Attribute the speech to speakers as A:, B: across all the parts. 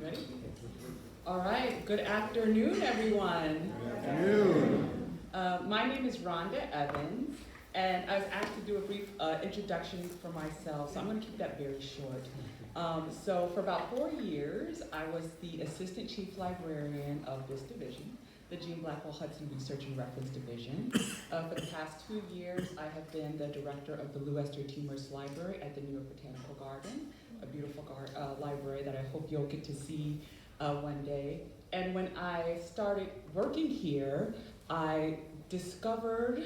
A: Ready? All right, good afternoon, everyone.
B: Good afternoon.
A: My name is Rhonda Evans, and I was asked to do a brief introduction for myself, so I'm going to keep that very short. So for about 4 years, I was the Assistant Chief Librarian of this division, the Blackwell Huston Research and Reference Division. For the past 2 years, I have been the director of the Luesther Library at the New York Botanical Garden, a beautiful library that I hope you'll get to see one day. And when I started working here, I discovered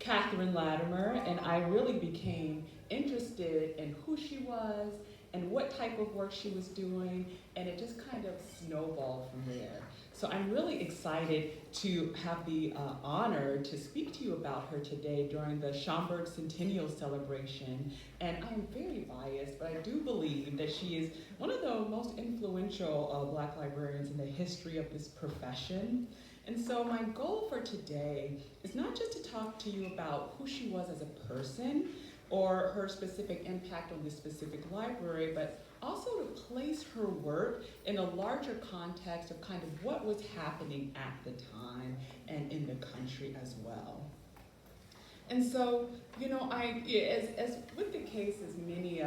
A: Catherine Latimer, and I really became interested in who she was and what type of work she was doing, and it just kind of snowballed from there. So I'm really excited to have the honor to speak to you about her today during the Schomburg Centennial Celebration. And I am very biased, but I do believe that she is one of the most influential Black librarians in the history of this profession. And so my goal for today is not just to talk to you about who she was as a person or her specific impact on this specific library, but also to place her work in a larger context of kind of what was happening at the time and in the country as well. And so, you know, as with the case as many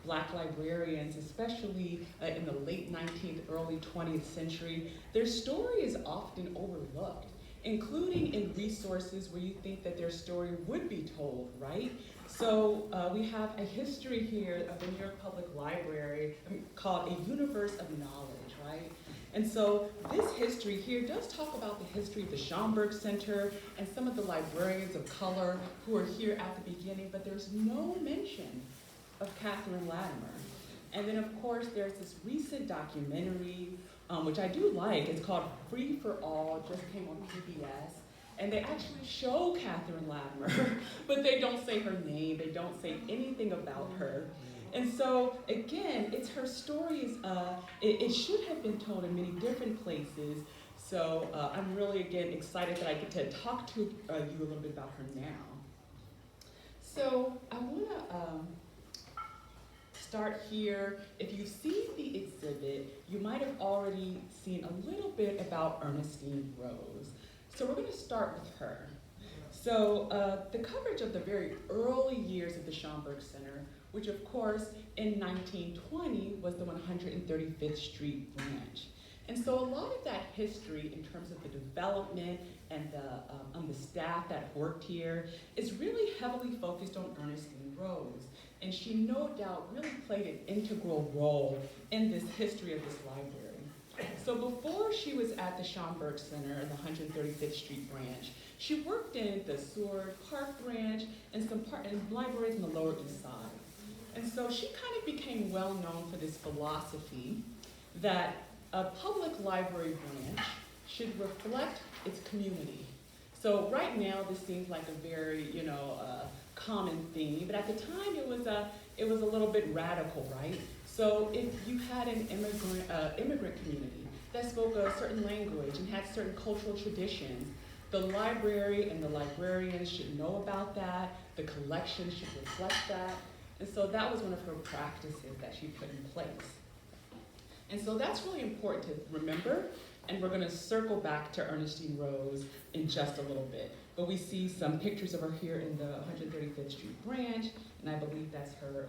A: Black librarians, especially in the late 19th, early 20th century, their story is often overlooked, including in resources where you think that their story would be told, right? So we have a history here of the New York Public Library called A Universe of Knowledge, right? And so this history here does talk about the history of the Schomburg Center and some of the librarians of color who are here at the beginning, but there's no mention of Catherine Latimer. And then of course there's this recent documentary, which I do like. It's called Free for All, just came on PBS. And they actually show Catherine Latimer, but they don't say her name, they don't say anything about her. And so, again, it's her stories, it should have been told in many different places. So I'm really, again, excited that I get to talk to you a little bit about her now. So I wanna start here. If you've seen the exhibit, you might have already seen a little bit about Ernestine Rose. So we're going to start with her. So the coverage of the very early years of the Schomburg Center, which of course in 1920 was the 135th Street branch. And so a lot of that history in terms of the development and the staff that worked here is really heavily focused on Ernestine Rose. And she no doubt really played an integral role in this history of this library. So before she was at the Schomburg Center, the 135th Street branch, she worked in the Seward Park branch and and libraries in the Lower East Side. And so she kind of became well known for this philosophy that a public library branch should reflect its community. So right now this seems like a very, common theme, but at the time it was a little bit radical, right? So if you had an immigrant community that spoke a certain language and had certain cultural traditions, the library and the librarians should know about that, the collection should reflect that, and so that was one of her practices that she put in place. And so that's really important to remember, and we're going to circle back to Ernestine Rose in just a little bit. But we see some pictures of her here in the 135th Street branch, and I believe that's her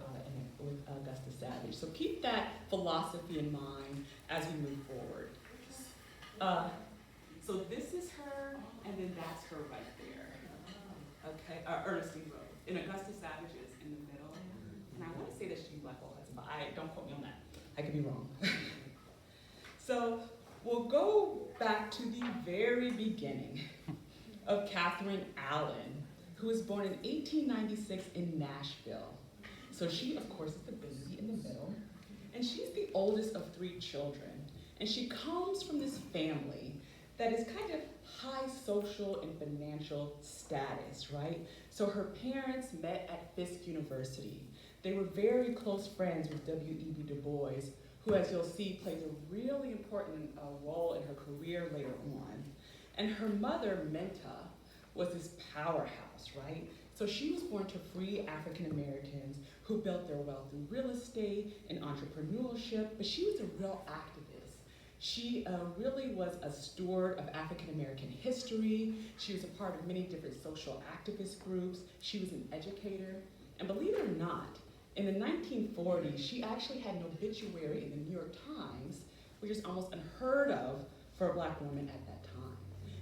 A: with Augusta Savage. So keep that philosophy in mind as we move forward. So this is her, and then that's her right there. Okay, Ernestine Rose. And Augusta Savage is in the middle. And I want to say that she's Blackwell Huston, but don't quote me on that. I could be wrong. So we'll go back to the very beginning of Catherine Allen, who was born in 1896 in Nashville. So she, of course, is the baby in the middle. And she's the oldest of 3 children. And she comes from this family that is kind of high social and financial status, right? So her parents met at Fisk University. They were very close friends with W.E.B. Du Bois, who, as you'll see, plays a really important role in her career later on. And her mother, Menta, was this powerhouse, right? So she was born to free African Americans who built their wealth through real estate and entrepreneurship, but she was a real activist. She really was a steward of African American history. She was a part of many different social activist groups. She was an educator. And believe it or not, in the 1940s, she actually had an obituary in the New York Times, which is almost unheard of for a Black woman at that time.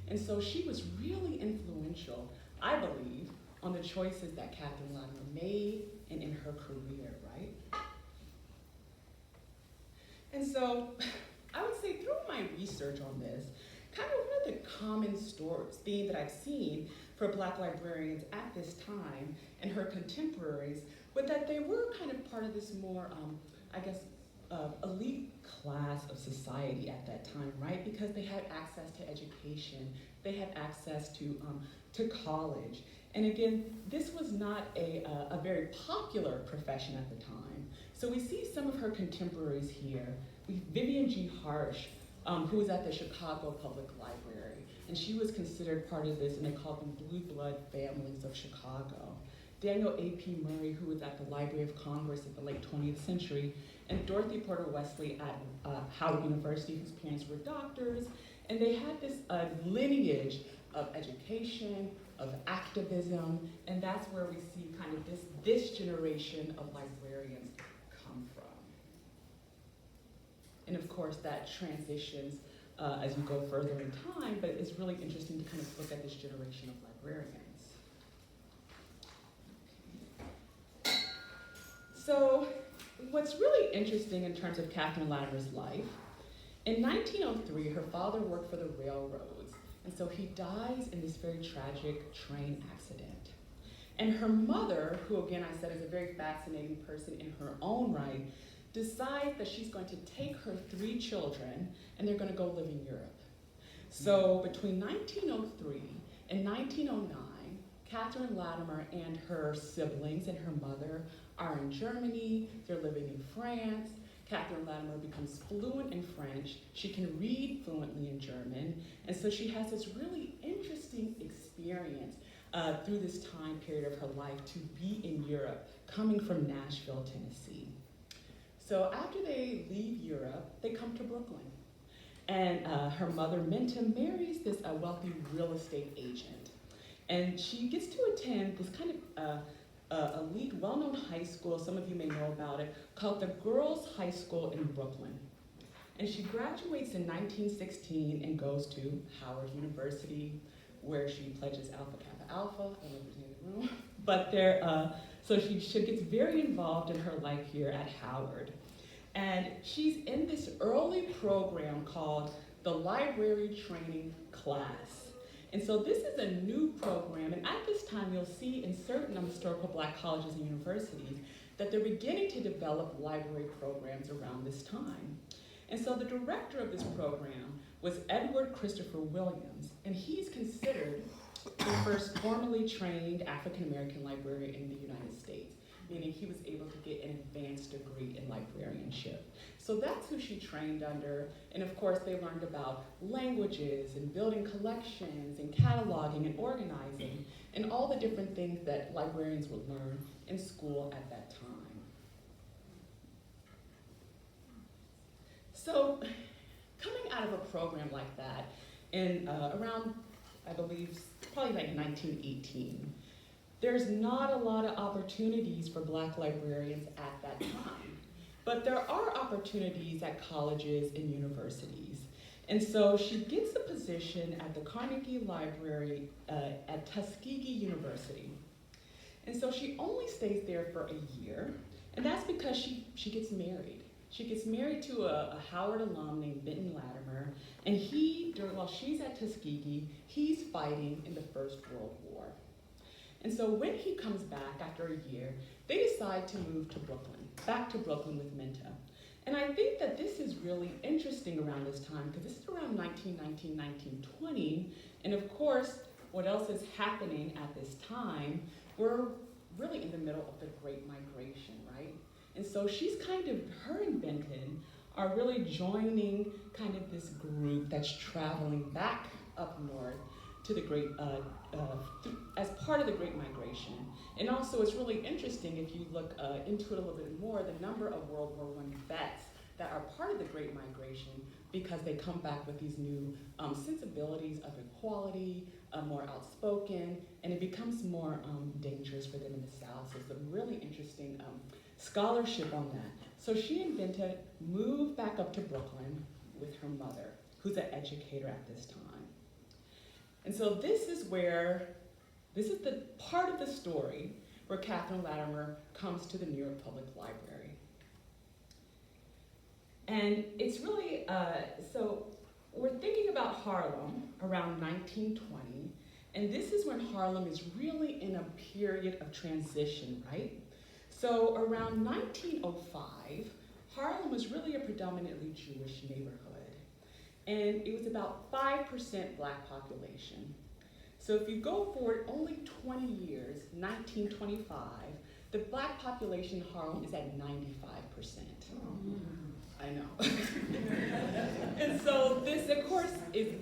A: And so she was really influential, I believe, on the choices that Catherine Latimer made and in her career, right? And so I would say through my research on this, kind of one of the common theme that I've seen for Black librarians at this time and her contemporaries was that they were kind of part of this more, elite class of society at that time, right? Because they had access to education, they had access to college. And again, this was not a very popular profession at the time. So we see some of her contemporaries here. Vivian G. Harsh, who was at the Chicago Public Library, and she was considered part of this, and they called them Blue Blood Families of Chicago. Daniel A.P. Murray, who was at the Library of Congress in the late 20th century, and Dorothy Porter Wesley at Howard University, whose parents were doctors, and they had this lineage of education, of activism, and that's where we see kind of this generation of librarians come from. And of course, that transitions as you go further in time, but it's really interesting to kind of look at this generation of librarians. So what's really interesting in terms of Catherine Latimer's life, in 1903, her father worked for the railroads, and so he dies in this very tragic train accident. And her mother, who again I said is a very fascinating person in her own right, decides that she's going to take her 3 children and they're going to go live in Europe. So between 1903 and 1909, Catherine Latimer and her siblings and her mother are in Germany, they're living in France. Catherine Latimer becomes fluent in French. She can read fluently in German. And so she has this really interesting experience through this time period of her life to be in Europe, coming from Nashville, Tennessee. So after they leave Europe, they come to Brooklyn. And her mother, Minta, marries this wealthy real estate agent. And she gets to attend this kind of elite, well-known high school, some of you may know about it, called the Girls High School in Brooklyn. And she graduates in 1916 and goes to Howard University, where she pledges Alpha Kappa Alpha. I don't know if there's any in the room. But so she gets very involved in her life here at Howard. And she's in this early program called the Library Training Class. And so this is a new program, and at this time you'll see in certain historical Black colleges and universities that they're beginning to develop library programs around this time. And so the director of this program was Edward Christopher Williams, and he's considered the first formally trained African-American librarian in the United States, meaning he was able to get an advanced degree in librarianship. So that's who she trained under, and of course they learned about languages and building collections and cataloging and organizing and all the different things that librarians would learn in school at that time. So coming out of a program like that in around, I believe, probably like 1918, there's not a lot of opportunities for Black librarians at that time. But there are opportunities at colleges and universities. And so she gets a position at the Carnegie Library at Tuskegee University. And so she only stays there for a year, and that's because she gets married. She gets married to a Howard alum named Benton Latimer, and while she's at Tuskegee, he's fighting in the First World War. And so when he comes back after a year, they decide to move to Brooklyn, back to Brooklyn with Minta. And I think that this is really interesting around this time, because this is around 1919, 1920, and of course, what else is happening at this time? We're really in the middle of the Great Migration, right? And so her and Benton are really joining kind of this group that's traveling back up north to the Great, as part of the Great Migration. And also it's really interesting if you look into it a little bit more, the number of World War I vets that are part of the Great Migration, because they come back with these new sensibilities of equality, more outspoken, and it becomes more dangerous for them in the South. So it's a really interesting scholarship on that. So she and Vinta moved back up to Brooklyn with her mother, who's an educator at this time. And so this is the part of the story where Catherine Latimer comes to the New York Public Library. And it's really, so we're thinking about Harlem around 1920, and this is when Harlem is really in a period of transition, right? So around 1905, Harlem was really a predominantly Jewish neighborhood, and it was about 5% Black population. So if you go forward only 20 years, 1925, the Black population in Harlem is at 95%. I know. And so this, of course, is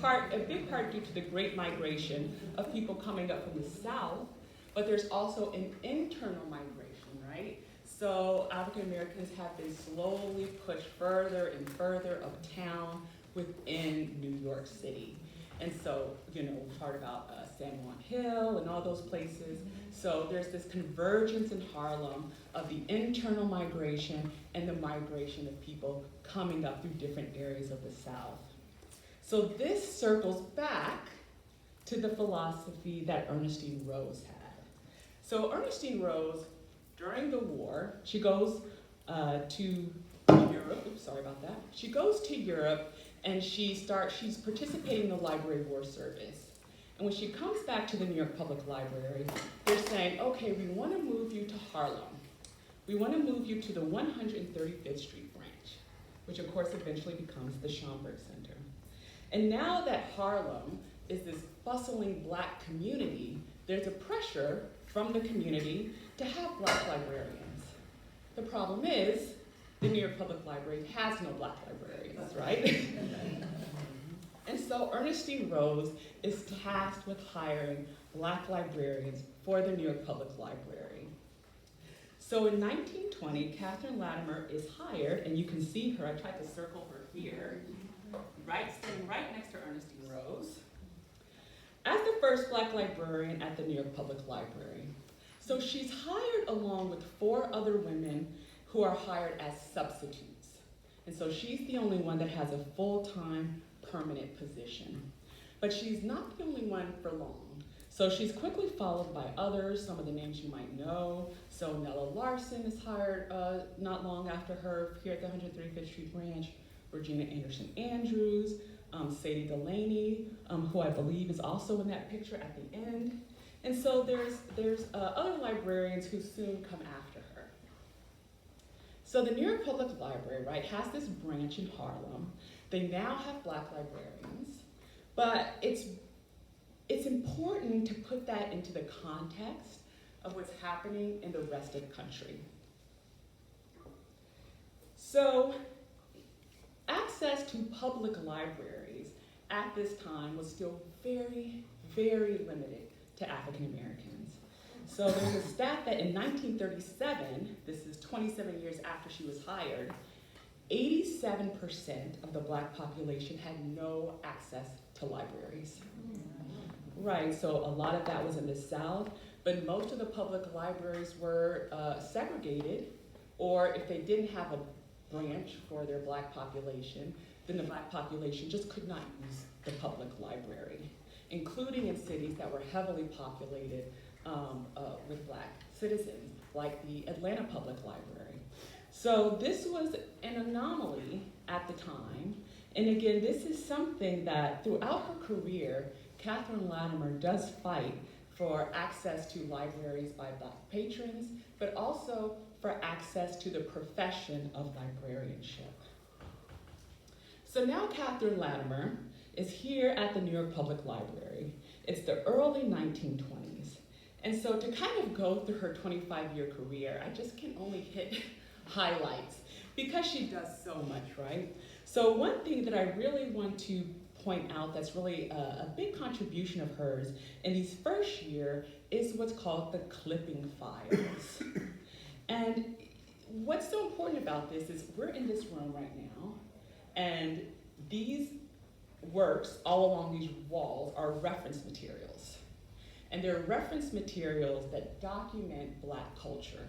A: a big part due to the Great Migration of people coming up from the South, but there's also an internal migration, right? So African Americans have been slowly pushed further and further uptown within New York City. And so, you know, we've heard about San Juan Hill and all those places. So there's this convergence in Harlem of the internal migration and the migration of people coming up through different areas of the South. So this circles back to the philosophy that Ernestine Rose had. So Ernestine Rose, during the war, she goes to Europe. Oops, sorry about that. She goes to Europe and she's participating in the Library War Service. And when she comes back to the New York Public Library, they're saying, okay, we want to move you to Harlem. We want to move you to the 135th Street branch, which of course eventually becomes the Schomburg Center. And now that Harlem is this bustling Black community, there's a pressure from the community to have Black librarians. The problem is, the New York Public Library has no Black librarians, right? And so Ernestine Rose is tasked with hiring Black librarians for the New York Public Library. So in 1920, Catherine Latimer is hired, and you can see her, I tried to circle her here, standing right next to Ernestine Rose, as the first Black librarian at the New York Public Library. So she's hired along with 4 other women who are hired as substitutes. And so she's the only one that has a full-time permanent position. But she's not the only one for long. So she's quickly followed by others, some of the names you might know. So Nella Larson is hired not long after her here at the 135th Street branch, Regina Anderson Andrews, Sadie Delaney, who I believe is also in that picture at the end. And so there's other librarians who soon come after her. So the New York Public Library, right, has this branch in Harlem. They now have Black librarians, but it's important to put that into the context of what's happening in the rest of the country. So access to public libraries at this time was still very, very limited to African Americans. So there's a stat that in 1937, this is 27 years after she was hired, 87% of the Black population had no access to libraries. Right, so a lot of that was in the South, but most of the public libraries were segregated, or if they didn't have a branch for their Black population, then the Black population just could not use the public library, including in cities that were heavily populated with Black citizens, like the Atlanta Public Library. So this was an anomaly at the time, and again, this is something that throughout her career, Catherine Latimer does fight for access to libraries by Black patrons, but also for access to the profession of librarianship. So now Catherine Latimer is here at the New York Public Library. It's the early 1920s. And so to kind of go through her 25-year career, I just can only hit highlights because she does so much, right? So one thing that I really want to point out that's really a big contribution of hers in these first year is what's called the clipping files. And what's so important about this is we're in this room right now, and these works all along these walls are reference materials. And they're reference materials that document Black culture.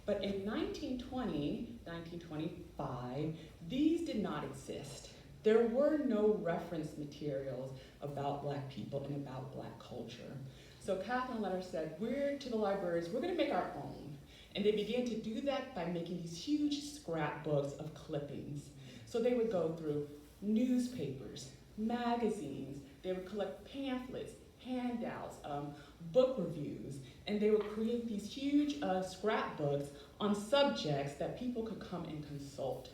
A: But in 1920, 1925, these did not exist. There were no reference materials about Black people and about Black culture. So Catherine Letter said, we're to the libraries, we're gonna make our own. And they began to do that by making these huge scrapbooks of clippings. So they would go through newspapers, magazines, they would collect pamphlets, handouts, book reviews, and they would create these huge scrapbooks on subjects that people could come and consult.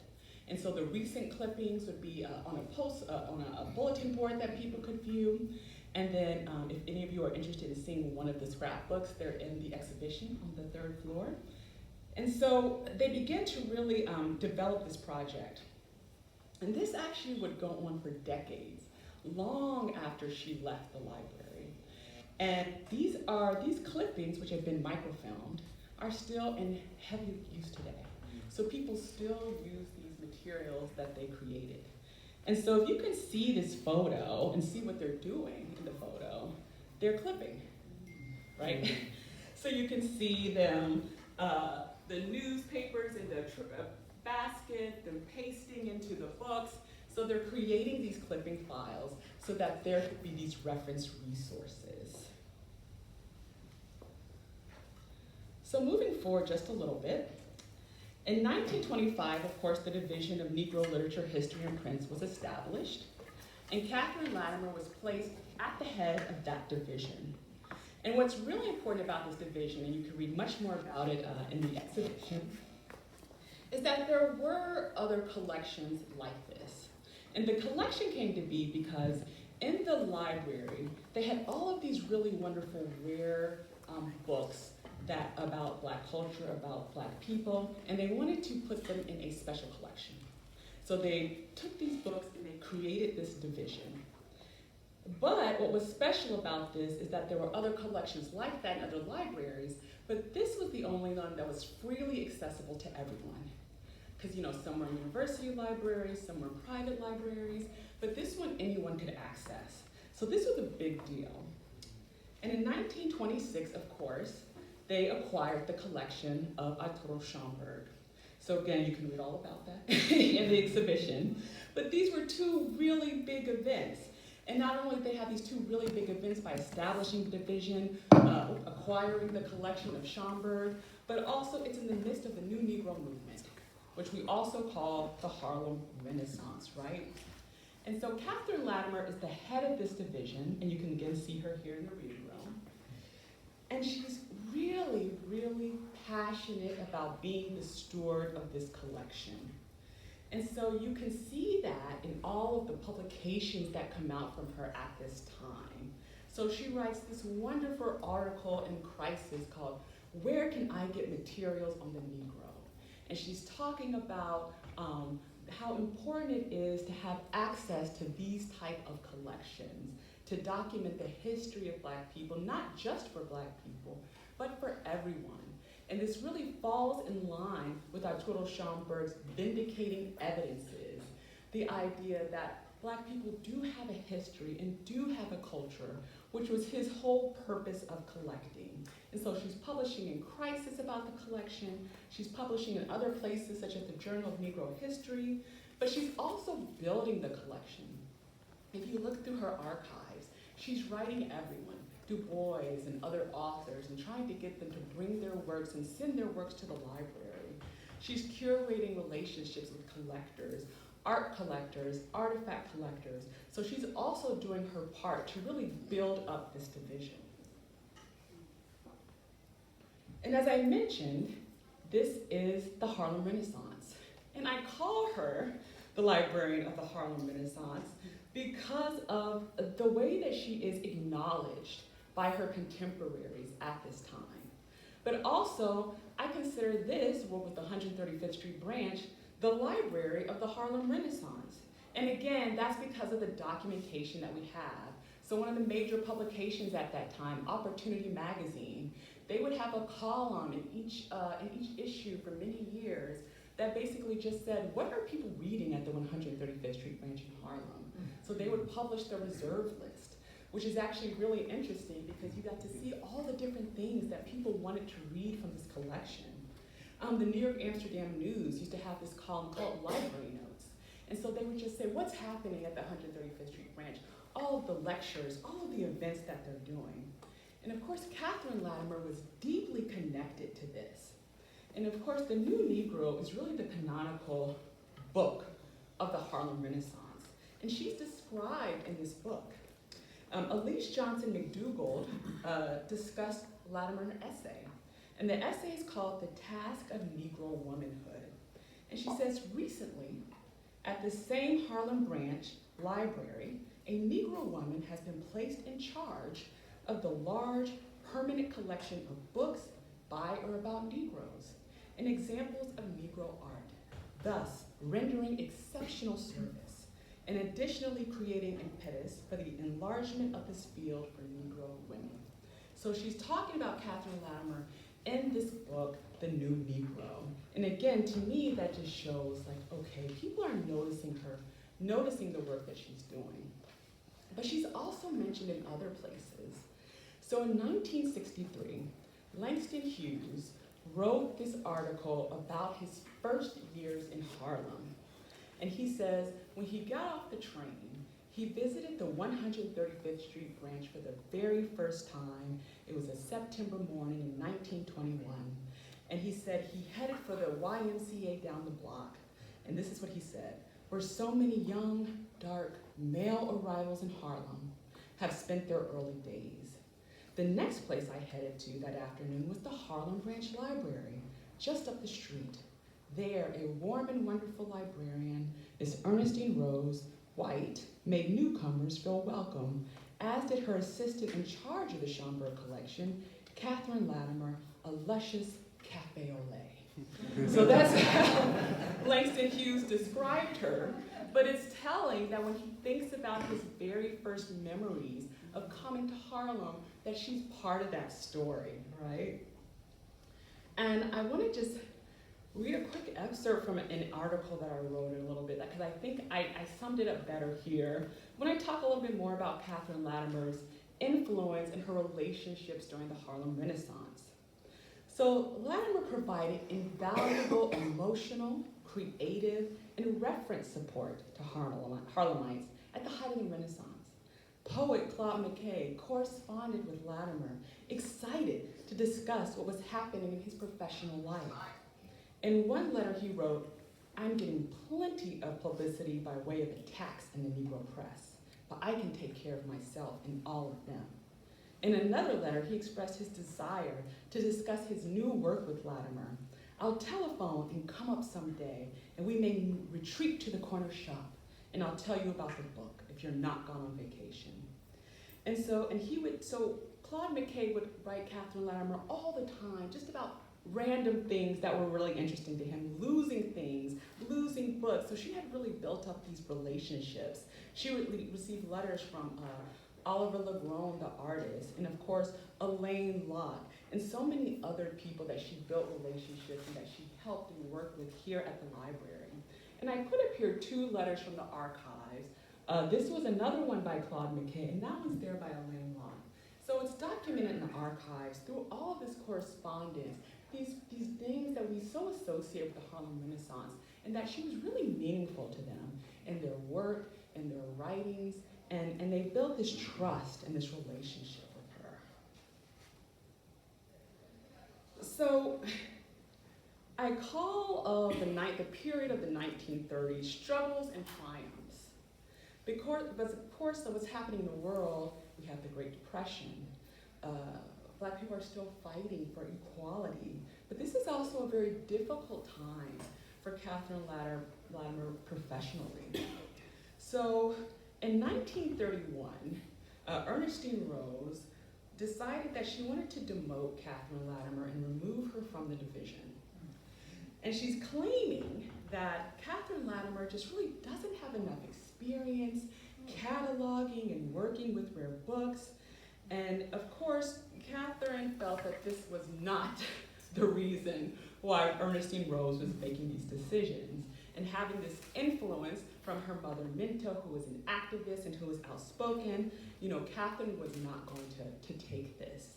A: And so the recent clippings would be on a bulletin board that people could view. And then if any of you are interested in seeing one of the scrapbooks, they're in the exhibition on the 3rd floor. And so they began to really develop this project. And this actually would go on for decades, long after she left the library. And these clippings, which have been microfilmed, are still in heavy use today. So people still use these materials that they created. And so if you can see this photo and see what they're doing in the photo, they're clipping, right? So you can see them, the newspapers in the basket, them pasting into the books. So they're creating these clipping files so that there could be these reference resources. So moving forward just a little bit, in 1925, of course, the Division of Negro Literature, History, and Prints was established, and Catherine Latimer was placed at the head of that division. And what's really important about this division, and you can read much more about it in the exhibition, is that there were other collections like this. And the collection came to be because in the library, they had all of these really wonderful, rare books about Black culture, about Black people, and they wanted to put them in a special collection. So they took these books and they created this division. But what was special about this is that there were other collections like that in other libraries, but this was the only one that was freely accessible to everyone. Because some were in university libraries, some were private libraries, but this one anyone could access. So this was a big deal. And in 1926, of course, they acquired the collection of Arturo Schomburg. So again, you can read all about that in the exhibition. But these were two really big events. And not only did they have these two really big events by establishing the division, acquiring the collection of Schomburg, but also it's in the midst of the New Negro movement, which we also call the Harlem Renaissance, right? And so Catherine Latimer is the head of this division, and you can again see her here in the reading room. And she's really, really passionate about being the steward of this collection. And so you can see that in all of the publications that come out from her at this time. So she writes this wonderful article in Crisis called, "Where Can I Get Materials on the Negro?" And she's talking about how important it is to have access to these type of collections, to document the history of Black people, not just for Black people, but for everyone. And this really falls in line with Arturo Schomburg's vindicating evidences, the idea that Black people do have a history and do have a culture, which was his whole purpose of collecting. And so she's publishing in Crisis about the collection, she's publishing in other places such as the Journal of Negro History, but she's also building the collection. If you look through her archives, she's writing everyone, Du Bois and other authors, and trying to get them to bring their works and send their works to the library. She's curating relationships with collectors, art collectors, artifact collectors. So she's also doing her part to really build up this division. And as I mentioned, this is the Harlem Renaissance. And I call her the librarian of the Harlem Renaissance because of the way that she is acknowledged by her contemporaries at this time. But also, I consider this, with the 135th Street branch, the library of the Harlem Renaissance. And again, that's because of the documentation that we have. So one of the major publications at that time, Opportunity Magazine, they would have a column in each issue for many years that basically just said, what are people reading at the 135th Street branch in Harlem? So they would publish the reserve list, which is actually really interesting because you got to see all the different things that people wanted to read from this collection. The New York Amsterdam News used to have this column called Library Notes. And so they would just say, what's happening at the 135th Street branch? All of the lectures, all of the events that they're doing. And of course, Catherine Latimer was deeply connected to this. And of course, The New Negro is really the canonical book of the Harlem Renaissance. And she's described in this book. Elise Johnson McDougald discussed Latimer in an essay. And the essay is called The Task of Negro Womanhood. And she says, recently, at the same Harlem branch library, a Negro woman has been placed in charge of the large permanent collection of books by or about Negroes and examples of Negro art, thus rendering exceptional service and additionally creating impetus for the enlargement of this field for Negro women. So she's talking about Catherine Latimer in this book, The New Negro. And again, to me, that just shows like, okay, people are noticing her, noticing the work that she's doing. But she's also mentioned in other places. So in 1963, Langston Hughes wrote this article about his first years in Harlem. And he says, when he got off the train, he visited the 135th Street branch for the very first time. It was a September morning in 1921. And he said he headed for the YMCA down the block. And this is what he said: where so many young, dark, male arrivals in Harlem have spent their early days. The next place I headed to that afternoon was the Harlem Branch Library, just up the street. There, a warm and wonderful librarian, Miss Ernestine Rose, white, made newcomers feel welcome, as did her assistant in charge of the Schomburg collection, Catherine Latimer, a luscious cafe au lait. So that's how Langston Hughes described her, but it's telling that when he thinks about his very first memories of coming to Harlem, that she's part of that story, right? And I want to just read a quick excerpt from an article that I wrote a little bit, because I think I summed it up better here when I talk a little bit more about Catherine Latimer's influence and her relationships during the Harlem Renaissance. So Latimer provided invaluable emotional, creative, and reference support to Harlemites at the height of the Renaissance. Poet Claude McKay corresponded with Latimer, excited to discuss what was happening in his professional life. In one letter he wrote, "I'm getting plenty of publicity by way of attacks in the Negro press, but I can take care of myself and all of them." In another letter, he expressed his desire to discuss his new work with Latimer. "I'll telephone and come up someday, and we may retreat to the corner shop, and I'll tell you about the book if you're not gone on vacation." And so Claude McKay would write Catherine Latimer all the time, just about random things that were really interesting to him, losing things, losing books. So she had really built up these relationships. She would receive letters from Oliver Legrone, the artist, and of course, Elaine Locke, and so many other people that she built relationships and that she helped and worked with here at the library. And I put up here 2 letters from the archives. This was another one by Claude McKay, and that one's there by Elaine Locke. So it's documented in the archives through all of this correspondence, these things that we so associate with the Harlem Renaissance, and that she was really meaningful to them in their work, in their writings, and they built this trust and this relationship with her. So I call the period of the 1930s struggles and triumphs. Because of course, what's happening in the world, we have the Great Depression. Black people are still fighting for equality. But this is also a very difficult time for Catherine Latimer professionally. So in 1931, Ernestine Rose decided that she wanted to demote Catherine Latimer and remove her from the division. And she's claiming that Catherine Latimer just really doesn't have enough experience experience cataloging and working with rare books. And of course, Catherine felt that this was not the reason why Ernestine Rose was making these decisions and having this influence from her mother, Minta, who was an activist and who was outspoken. You know, Catherine was not going to take this.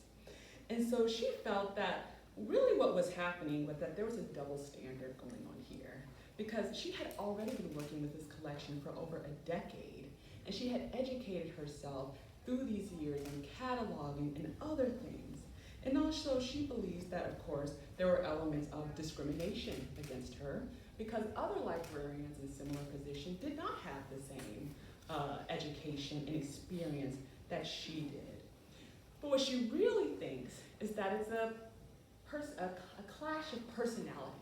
A: And so she felt that really what was happening was that there was a double standard going on here, because she had already been working with this collection for over a decade, and she had educated herself through these years in cataloging and other things. And also she believes that, of course, there were elements of discrimination against her because other librarians in similar positions did not have the same education and experience that she did. But what she really thinks is that it's a clash of personalities,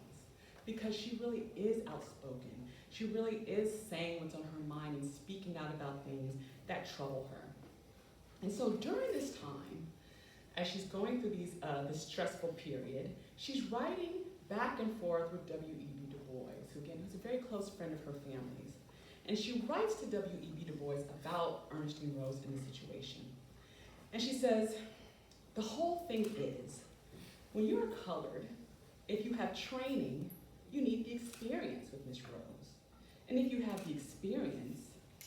A: because she really is outspoken. She really is saying what's on her mind and speaking out about things that trouble her. And so during this time, as she's going through this stressful period, she's writing back and forth with W.E.B. Du Bois, who again was a very close friend of her family's. And she writes to W.E.B. Du Bois about Ernestine Rose and the situation. And she says, the whole thing is, when you're colored, if you have training, you need the experience with Miss Rose. And if you have the experience,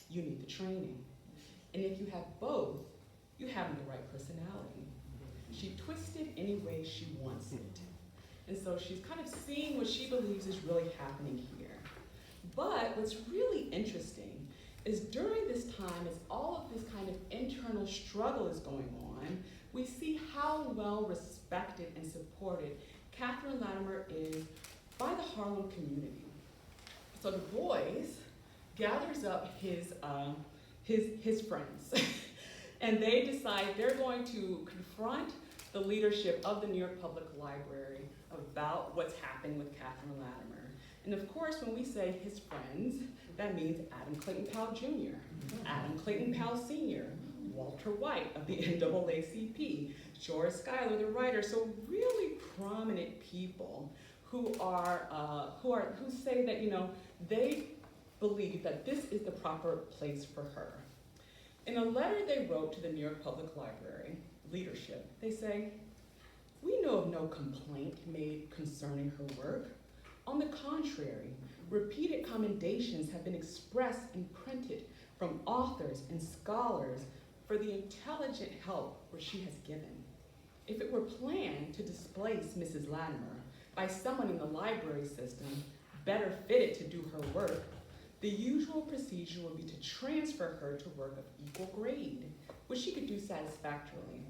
A: you need the training. And if you have both, you have the right personality. She twists it any way she wants it. And so she's kind of seeing what she believes is really happening here. But what's really interesting is during this time, as all of this kind of internal struggle is going on, we see how well respected and supported Catherine Latimer is by the Harlem community. So Du Bois gathers up his friends, and they decide they're going to confront the leadership of the New York Public Library about what's happening with Catherine Latimer. And of course, when we say his friends, that means Adam Clayton Powell Jr., Adam Clayton Powell Sr., Walter White of the NAACP, George Schuyler, the writer. So really prominent people who say that, you know, they believe that this is the proper place for her. In a letter they wrote to the New York Public Library leadership, they say, "We know of no complaint made concerning her work. On the contrary, repeated commendations have been expressed and printed from authors and scholars for the intelligent help which she has given. If it were planned to displace Mrs. Latimer by someone in the library system better fitted to do her work, the usual procedure would be to transfer her to work of equal grade, which she could do satisfactorily.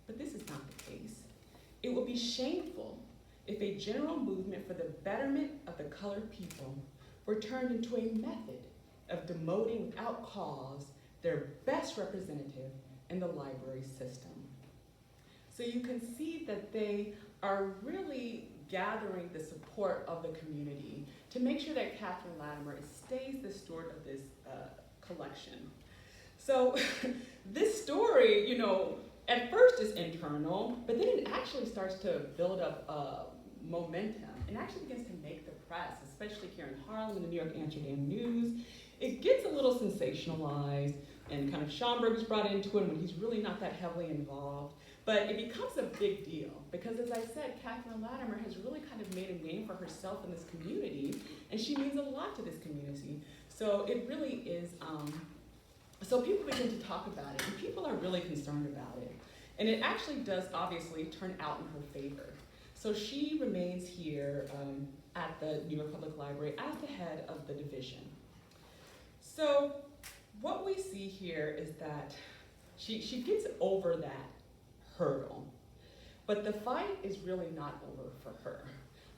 A: But this is not the case. It would be shameful if a general movement for the betterment of the colored people were turned into a method of demoting without cause their best representative in the library system." So you can see that they are really gathering the support of the community to make sure that Catherine Latimer stays the steward of this collection. So this story, you know, at first is internal, but then it actually starts to build up momentum and actually begins to make the press, especially here in Harlem and the New York Amsterdam News. It gets a little sensationalized, and kind of Schomburg is brought into it when he's really not that heavily involved. But it becomes a big deal because, as I said, Catherine Latimer has really kind of made a name for herself in this community, and she means a lot to this community. So it really is, so people begin to talk about it, and people are really concerned about it. And it actually does obviously turn out in her favor. So she remains here at the New York Public Library as the head of the division. So what we see here is that she gets over that hurdle, but the fight is really not over for her.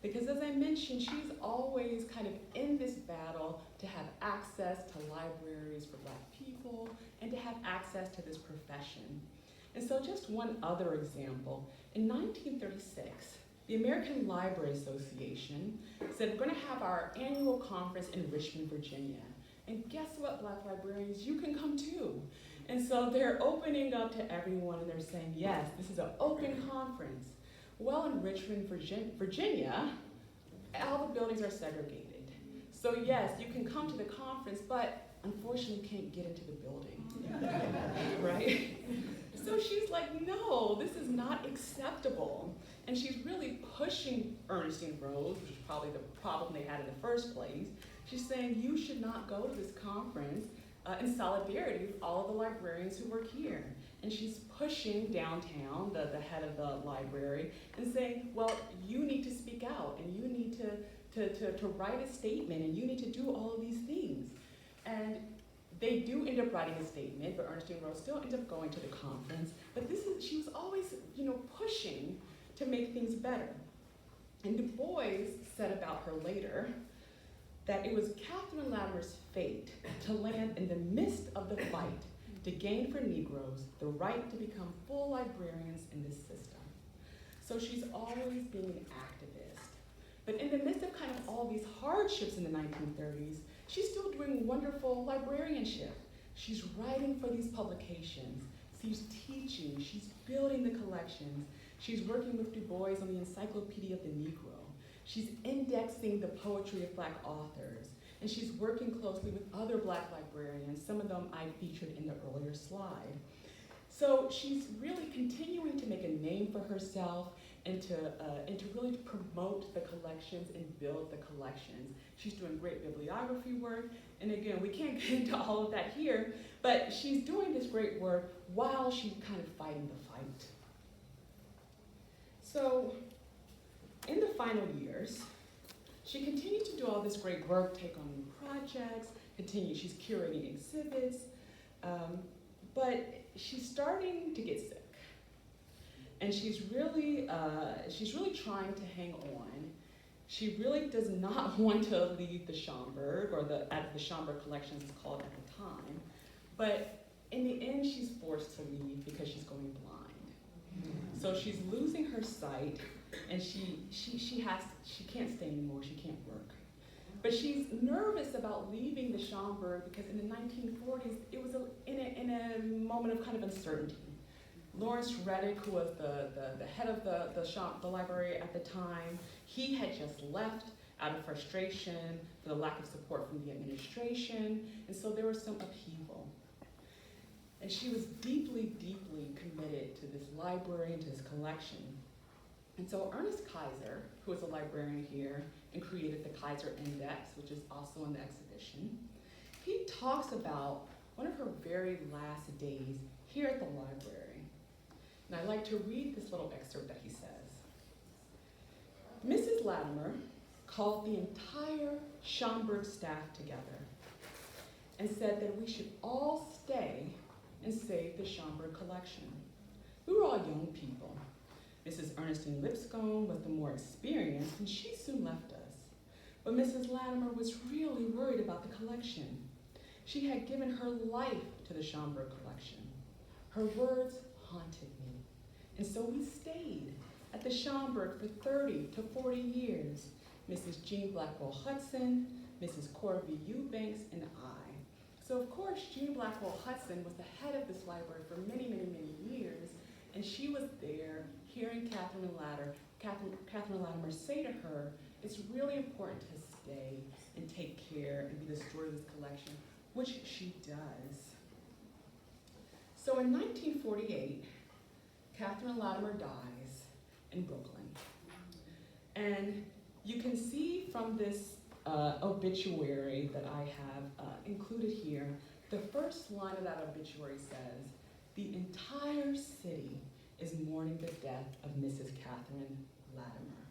A: Because as I mentioned, she's always kind of in this battle to have access to libraries for Black people and to have access to this profession. And so just one other example, in 1936, the American Library Association said, we're gonna have our annual conference in Richmond, Virginia. And guess what, Black librarians, you can come too. And so they're opening up to everyone and they're saying, yes, this is an open conference. Well, in Richmond, Virginia, all the buildings are segregated. So yes, you can come to the conference, but unfortunately can't get into the building, right? So she's like, no, this is not acceptable. And she's really pushing Ernestine Rose, which is probably the problem they had in the first place. She's saying, you should not go to this conference in solidarity with all of the librarians who work here. And she's pushing downtown, the head of the library, and saying, well, you need to speak out, and you need to write a statement, and you need to do all of these things. And they do end up writing a statement, but Ernestine Rose still ends up going to the conference. But she was always, pushing to make things better. And Du Bois said about her later that it was Catherine Latimer's fate to land in the midst of the fight to gain for Negroes the right to become full librarians in this system. So she's always being an activist. But in the midst of kind of all these hardships in the 1930s, she's still doing wonderful librarianship. She's writing for these publications. She's teaching. She's building the collections. She's working with Du Bois on the Encyclopedia of the Negro. She's indexing the poetry of Black authors. And she's working closely with other Black librarians. Some of them I featured in the earlier slide. So she's really continuing to make a name for herself and to really promote the collections and build the collections. She's doing great bibliography work. And again, we can't get into all of that here, but she's doing this great work while she's kind of fighting the fight. So in the final years, she continued to do all this great work, take on new projects, she's curating exhibits, but she's starting to get sick. And she's really trying to hang on. She really does not want to leave the Schomburg, or the Schomburg collections is called at the time. But in the end, she's forced to leave because she's going blind. So she's losing her sight, and she can't stay anymore, she can't work. But she's nervous about leaving the Schomburg because in the 1940s, it was in a moment of kind of uncertainty. Lawrence Reddick, who was the head of the library at the time, he had just left out of frustration for the lack of support from the administration, and so there was some upheaval. And she was deeply, deeply committed to this library and to this collection. And so Ernest Kaiser, who is a librarian here and created the Kaiser Index, which is also in the exhibition, he talks about one of her very last days here at the library. And I'd like to read this little excerpt that he says. Mrs. Latimer called the entire Schomburg staff together and said that we should all stay and save the Schomburg collection. We were all young people. Mrs. Ernestine Lipscomb was the more experienced, and she soon left us. But Mrs. Latimer was really worried about the collection. She had given her life to the Schomburg collection. Her words haunted me. And so we stayed at the Schomburg for 30 to 40 years. Mrs. Jean Blackwell Huston, Mrs. Corby Eubanks, and I. So of course, Jean Blackwell Huston was the head of this library for many, many, many years, and she was there hearing Catherine Latimer say to her, it's really important to stay and take care and be the steward of this collection, which she does. So in 1948, Catherine Latimer dies in Brooklyn. And you can see from this obituary that I have included here, the first line of that obituary says, the entire city is mourning the death of Mrs. Catherine Latimer.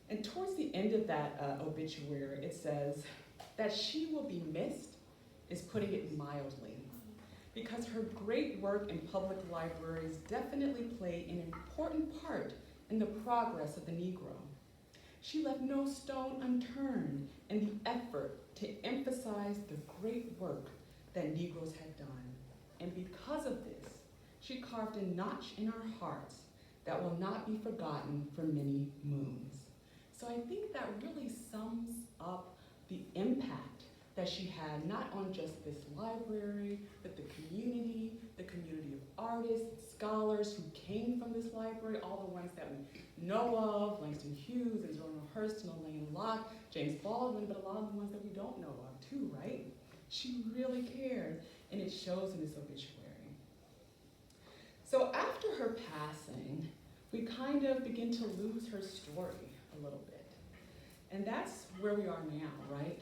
A: And towards the end of that obituary, it says that she will be missed, is putting it mildly, because her great work in public libraries definitely played an important part in the progress of the Negro. She left no stone unturned in the effort to emphasize the great work that Negroes had done. And because of this, she carved a notch in our hearts that will not be forgotten for many moons. So I think that really sums up the impact that she had, not on just this library, but the community of artists, scholars who came from this library, all the ones that we know of, Langston Hughes and Zora Neale Hurston, Elaine Locke, James Baldwin, but a lot of the ones that we don't know of too, right? She really cared, and it shows in this obituary. So after her passing, we kind of begin to lose her story a little bit. And that's where we are now, right?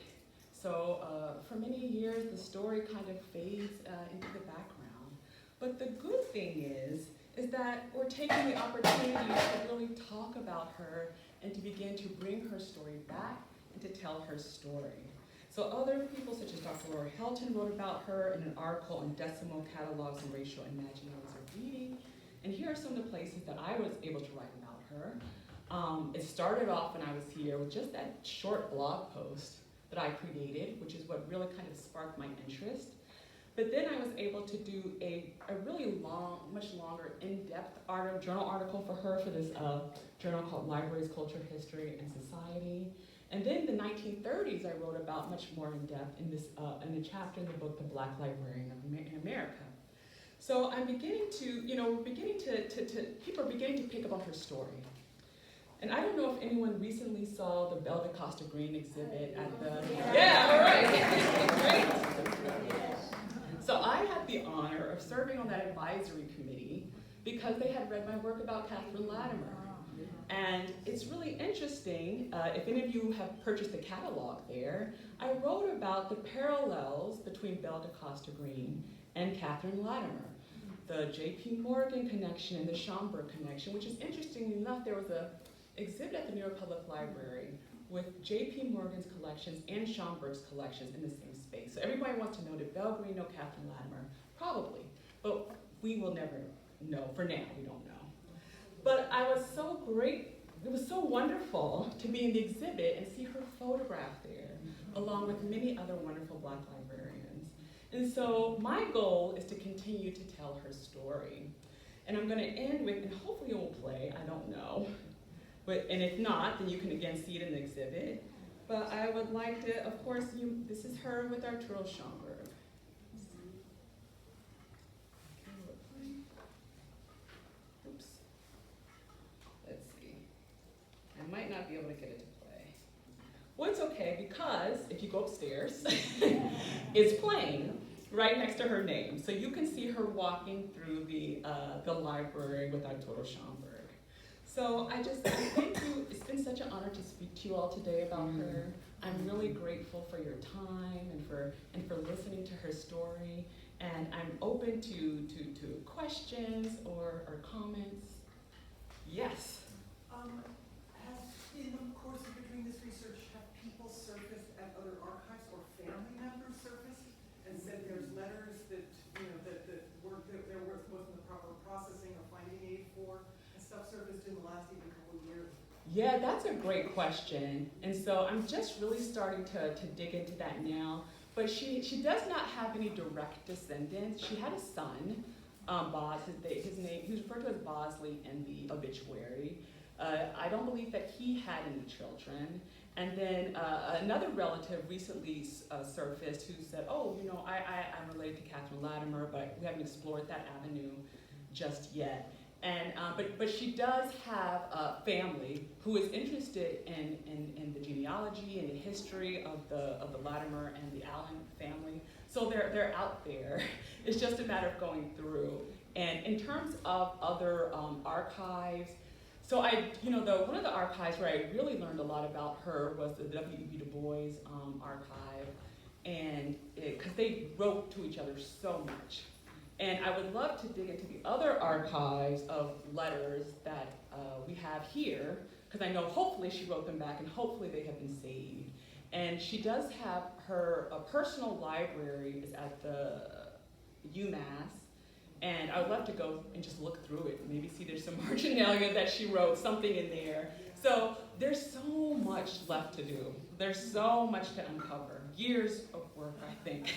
A: So for many years, the story kind of fades into the background. But the good thing is that we're taking the opportunity to really talk about her and to begin to bring her story back and to tell her story. So other people, such as Dr. Laura Helton, wrote about her in an article on decimal catalogs and racial imaginaries of reading. And here are some of the places that I was able to write about her. It started off when I was here with just that short blog post that I created, which is what really kind of sparked my interest. But then I was able to do a really long, much longer, in-depth journal article for her for this journal called Libraries, Culture, History, and Society. And then the 1930s I wrote about much more in depth in a chapter in the book, The Black Librarian in America. So I'm beginning to, people are beginning to pick up on her story. And I don't know if anyone recently saw the Belle de Costa Green exhibit at the, all right, great. So I had the honor of serving on that advisory committee because they had read my work about Catherine Latimer. And it's really interesting, if any of you have purchased the catalog there, I wrote about the parallels between Belle de Costa Green and Catherine Latimer. The J.P. Morgan connection and the Schomburg connection, which is interesting enough, there was a exhibit at the New York Public Library with J.P. Morgan's collections and Schomburg's collections in the same space. So everybody wants to know, did Belle Green know Catherine Latimer? Probably, but we will never know. For now, we don't know. But I was so great, it was so wonderful to be in the exhibit and see her photograph there, along with many other wonderful Black librarians. And so my goal is to continue to tell her story. And I'm gonna end with, and hopefully it will play, I don't know. And if not, then you can again see it in the exhibit. But I would like to, of course, this is her with Arturo Schomburg. Oops. Let's see. I might not be able to get it to play. Well, it's okay, because if you go upstairs, it's playing right next to her name. So you can see her walking through the library with Arturo Schomburg. So I thank you. It's been such an honor to speak to you all today about her. I'm really grateful for your time and for listening to her story. And I'm open to questions or comments. Yes.
B: In the course of doing this research, have people surfaced at other archives or family members surfaced and said there's letters that there wasn't the proper processing or finding aid for? Stuff surfaced in the last even couple of years?
A: Yeah, that's a great question. And so I'm just really starting to dig into that now. But she does not have any direct descendants. She had a son, Boz, his name, he was referred to as Bosley in the obituary. I don't believe that he had any children. And then another relative recently surfaced who said, oh, I'm related to Catherine Latimer, but we haven't explored that avenue just yet. And but she does have a family who is interested in the genealogy and the history of the Latimer and the Allen family. So they're out there. It's just a matter of going through. And in terms of other archives, so one of the archives where I really learned a lot about her was the W.E.B. Du Bois archive, and because they wrote to each other so much. And I would love to dig into the other archives of letters that we have here, because I know hopefully she wrote them back and hopefully they have been saved. And she does have her personal library is at the UMass, and I would love to go and just look through it, maybe see there's some marginalia that she wrote, something in there. So there's so much left to do. There's so much to uncover. Years of work, I think.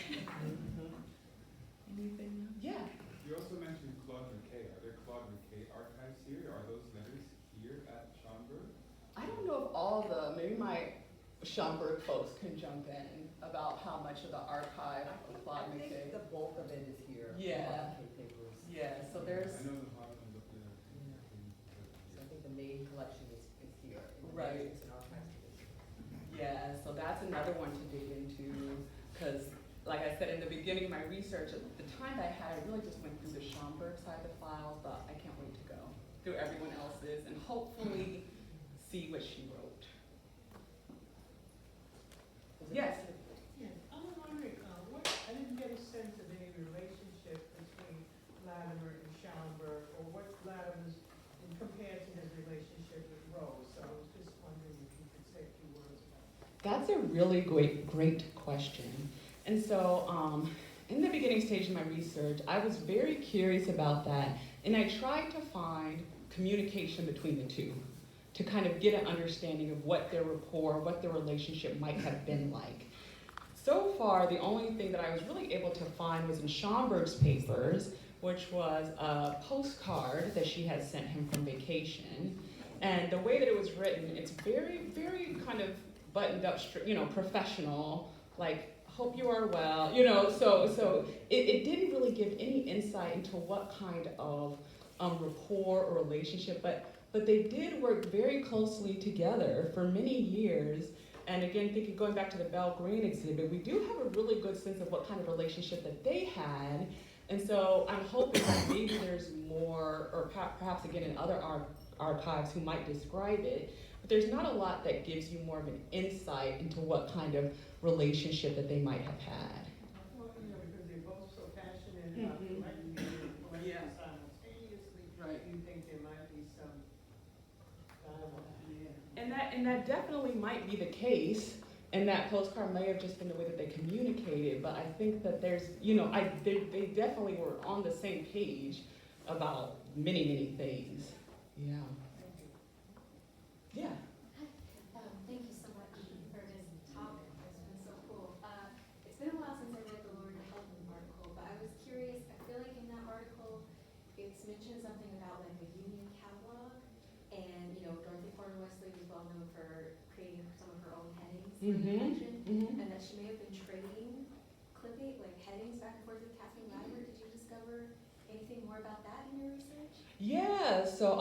A: Anything? Yeah.
C: You also mentioned Claude McKay. Are there Claude McKay archives here? Are those letters here at Schomburg?
A: I don't know if maybe my Schomburg folks can jump in about how much of the archive of Claude McKay.
D: I think the bulk of it is here.
A: Yeah. Yeah, so there's.
C: I know the Harlem up there.
D: So I think the main collection is here. In the
A: Right.
D: Mertz and archives division.
A: Yeah, so that's another one to dig into, because like I said in the beginning of my research, at the time that I had, I really just went through the Schomburg side of the files, but I can't wait to go through everyone else's and hopefully see what she wrote. Yes?
E: Yes, I'm wondering, I didn't get a sense of any relationship between Latimer and Schomburg, or what Latimer's, compared to his relationship with Rose, so I was just wondering if you could say a few words about that.
A: That's a really great question. And so, in the beginning stage of my research, I was very curious about that, and I tried to find communication between the two to kind of get an understanding of what their rapport, what their relationship might have been like. So far, the only thing that I was really able to find was in Schomburg's papers, which was a postcard that she had sent him from vacation. And the way that it was written, it's very, very kind of buttoned up, professional, like, hope you are well, so it didn't really give any insight into what kind of rapport or relationship, but they did work very closely together for many years. And again, going back to the Bell Green exhibit, we do have a really good sense of what kind of relationship that they had. And so I'm hoping that maybe there's more, or perhaps again in other archives who might describe it, but there's not a lot that gives you more of an insight into what kind of relationship that they might have had.
E: Well, because they're both so passionate about collecting and collecting simultaneously,
A: Right.
E: you think there might be some dialogue.
A: And that definitely might be the case, and that postcard may have just been the way that they communicated, but I think that there's, they definitely were on the same page about many, many things. Yeah. Yeah.
F: Thank you so much for this talk. It's been so cool. It's been a while since I read the Lord Houghton article, but I was curious. I feel like in that article, it's mentioned something about like a union catalog, and Dorothy Porter Wesley was well known for creating some of her own headings for the collection, and that she may have been trading headings back and forth with Catherine Latimer. Did you discover anything more about that in your research?
A: Yeah, so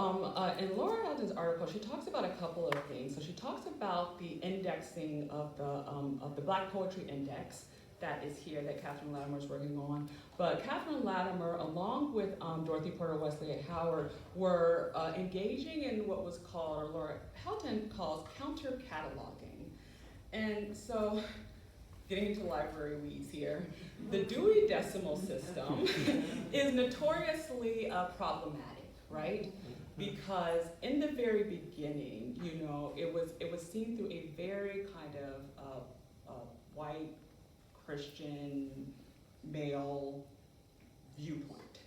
A: in Laura Houghton's article, she talks about a couple of things. So she talks about the indexing of the Black Poetry Index that is here that Catherine Latimer is working on. But Catherine Latimer, along with Dorothy Porter Wesley at Howard, were engaging in what was called, or Laura Houghton calls, counter-cataloging. And so, getting into library weeds here, the Dewey Decimal System is notoriously problematic, right? Because in the very beginning, it was seen through a very kind of white Christian male viewpoint.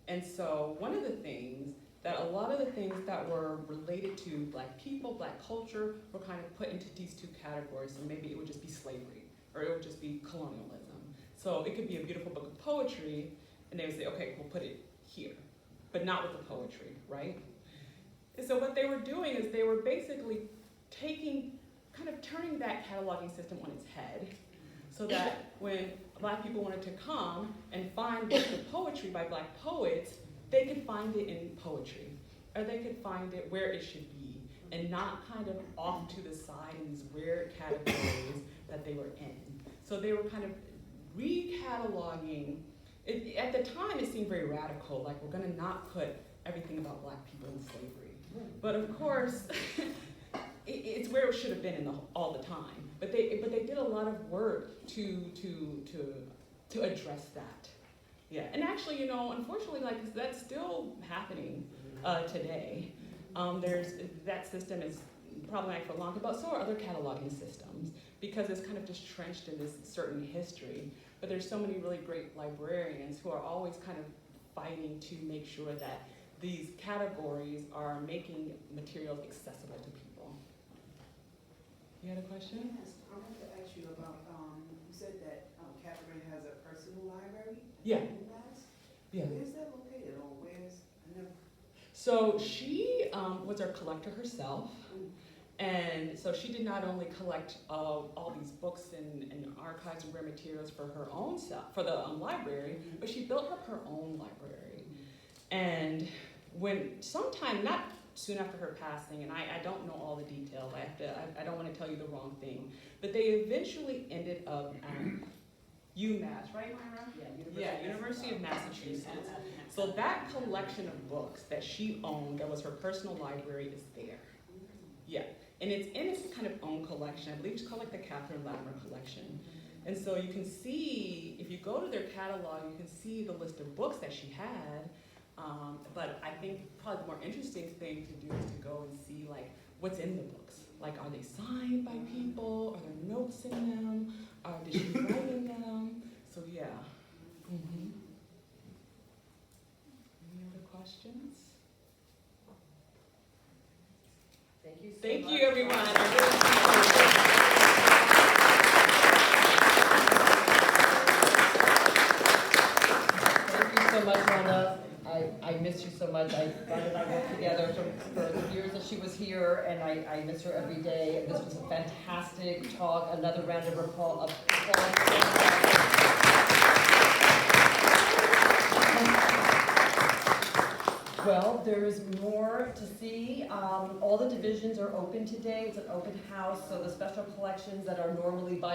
A: And so one of the things that a lot of the things that were related to Black people, Black culture, were kind of put into these two categories. So maybe it would just be slavery, or it would just be colonialism. So it could be a beautiful book of poetry, and they would say, okay, we'll put it here, but not with the poetry, right? And so what they were doing is they were basically turning that cataloging system on its head, so that when Black people wanted to come and find books of poetry by Black poets, they could find it in poetry, or they could find it where it should be, and not kind of off to the side in these weird categories that they were in. So they were kind of re-cataloging. At the time, it seemed very radical, like we're gonna not put everything about Black people in slavery. But of course, it's where it should have been all the time. But they did a lot of work to address that. Yeah, and actually, unfortunately, that's still happening today. That system is problematic for long, but so are other cataloging systems, because it's kind of just trenched in this certain history. But there's so many really great librarians who are always kind of fighting to make sure that these categories are making materials accessible to people. You had a question?
G: Yes, I wanted to ask you about, you said that Catherine has a personal library?
A: Yeah. Yeah.
G: Where's that located, or I never.
A: So she was a collector herself, and so she did not only collect all these books and archives and rare materials for her own self, for the library, but she built up her own library. And sometime, not soon after her passing, and I don't know all the details, I don't want to tell you the wrong thing, but they eventually ended up UMass, right, Myra? Yeah, University of Massachusetts. So that collection of books that she owned, that was her personal library, is there. Yeah, and it's in its kind of own collection. I believe it's called like the Catherine Latimer collection. And so you can see, if you go to their catalog, you can see the list of books that she had. But I think probably the more interesting thing to do is to go and see like what's in the books. Like, are they signed by people? Are there notes in them? Did she write in them? So yeah. Mm-hmm. Any other questions?
D: Thank you so much.
A: Thank you, everyone. I really
D: Thank you so much, Rhonda. I miss you so much. Rhonda and I worked together for the years that she was here, and I miss her every day. This was a fantastic talk. Another round of applause. Well, there's more to see. All the divisions are open today. It's an open house, so the special collections that are normally by